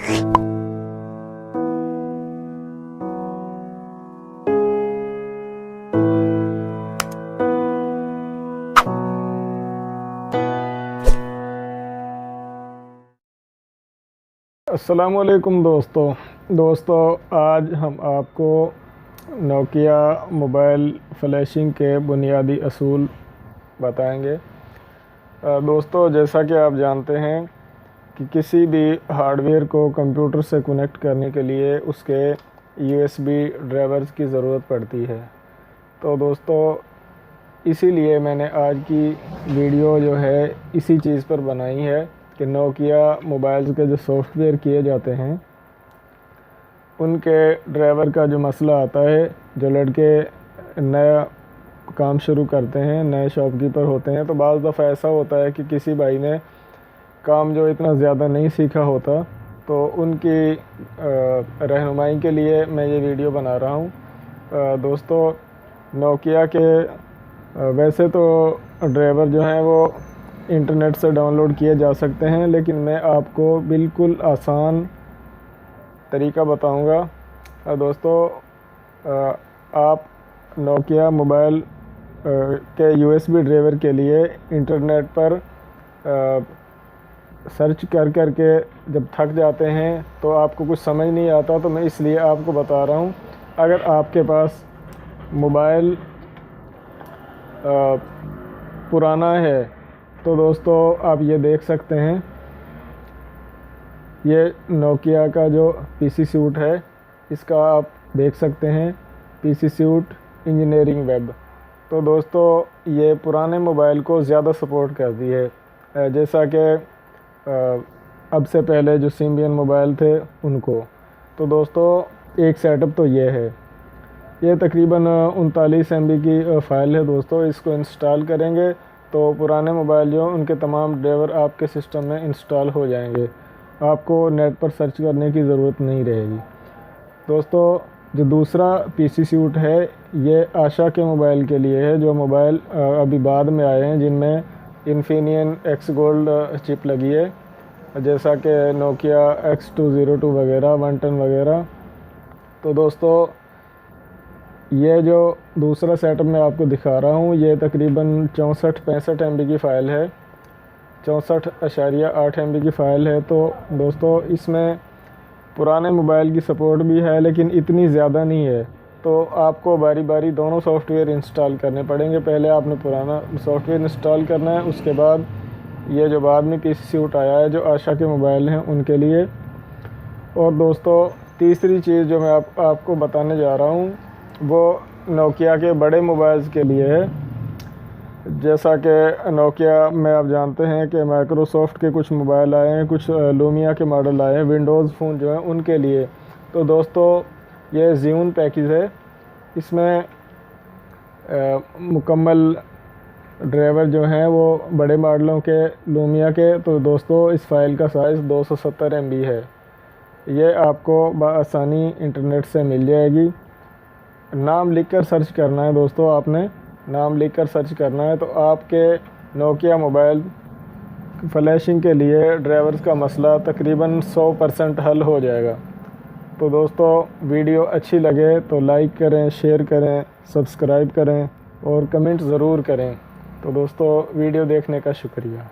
अस्सलामुअलैकुम दोस्तों, आज हम आपको नोकिया मोबाइल फ्लैशिंग के बुनियादी असूल बताएंगे। दोस्तों, जैसा कि आप जानते हैं कि किसी भी हार्डवेयर को कंप्यूटर से कनेक्ट करने के लिए उसके यूएसबी ड्राइवर्स की ज़रूरत पड़ती है। तो दोस्तों, इसीलिए मैंने आज की वीडियो जो है इसी चीज़ पर बनाई है कि नोकिया मोबाइल्स के जो सॉफ्टवेयर किए जाते हैं उनके ड्राइवर का जो मसला आता है। जो लड़के नया काम शुरू करते हैं, नए शॉपकीपर होते हैं, तो बाज़ दफ़ा ऐसा होता है कि किसी भाई ने काम जो इतना ज़्यादा नहीं सीखा होता, तो उनकी रहनुमाई के लिए मैं ये वीडियो बना रहा हूँ। दोस्तों, नोकिया के वैसे तो ड्राइवर जो हैं वो इंटरनेट से डाउनलोड किए जा सकते हैं, लेकिन मैं आपको बिल्कुल आसान तरीका बताऊंगा। दोस्तों, आप नोकिया मोबाइल के यूएसबी ड्राइवर के लिए इंटरनेट पर सर्च कर के जब थक जाते हैं तो आपको कुछ समझ नहीं आता, तो मैं इसलिए आपको बता रहा हूं। अगर आपके पास मोबाइल पुराना है तो दोस्तों आप ये देख सकते हैं, ये नोकिया का जो पीसी सूट है इसका आप देख सकते हैं, पीसी सूट इंजीनियरिंग वेब। तो दोस्तों, ये पुराने मोबाइल को ज़्यादा सपोर्ट करती है, जैसा कि अब से पहले जो सिम्बियन मोबाइल थे उनको। तो दोस्तों, एक सेटअप तो ये है, ये तकरीबन 39 MB की फ़ाइल है। दोस्तों, इसको इंस्टॉल करेंगे तो पुराने मोबाइल जो उनके तमाम ड्राइवर आपके सिस्टम में इंस्टॉल हो जाएंगे, आपको नेट पर सर्च करने की ज़रूरत नहीं रहेगी। दोस्तों, जो दूसरा पीसी सूट है ये आशा के मोबाइल के लिए है, जो मोबाइल अभी बाद में आए हैं जिनमें इन्फिनियन एक्स गोल्ड चिप लगी है, जैसा कि नोकिया X202 वगैरह, 110 वगैरह। तो दोस्तों, ये जो दूसरा सेटअप मैं आपको दिखा रहा हूँ ये तकरीबन 64-65 MB की फ़ाइल है, 64.8 MB की फ़ाइल है। तो दोस्तों, इसमें पुराने मोबाइल की सपोर्ट भी है लेकिन इतनी ज़्यादा नहीं है, तो आपको बारी बारी दोनों सॉफ्टवेयर इंस्टॉल करने पड़ेंगे। पहले आपने पुराना सॉफ्टवेयर इंस्टॉल करना है, उसके बाद ये जो बाद में पीसी सूट आया है जो आशा के मोबाइल हैं उनके लिए। और दोस्तों, तीसरी चीज़ जो मैं आपको बताने जा रहा हूँ वो नोकिया के बड़े मोबाइल्स के लिए है। जैसा कि नोकिया में आप जानते हैं कि माइक्रोसॉफ्ट के कुछ मोबाइल आए हैं, कुछ लूमिया के मॉडल आए हैं, विंडोज़ फ़ोन जो हैं उनके लिए। तो दोस्तों, ये ज़्यून पैकेज है, इसमें मुकम्मल ड्राइवर जो हैं वो बड़े मॉडलों के लूमिया के। तो दोस्तों, इस फ़ाइल का साइज़ 270 MB है। ये आपको बआसानी इंटरनेट से मिल जाएगी। नाम लिखकर सर्च करना है दोस्तों, आपने नाम लिखकर सर्च करना है, तो आपके नोकिया मोबाइल फ्लैशिंग के लिए ड्राइवर्स का मसला तकरीबन 100% हल हो जाएगा। तो दोस्तों, वीडियो अच्छी लगे तो लाइक करें, शेयर करें, सब्सक्राइब करें और कमेंट ज़रूर करें। तो दोस्तों, वीडियो देखने का शुक्रिया।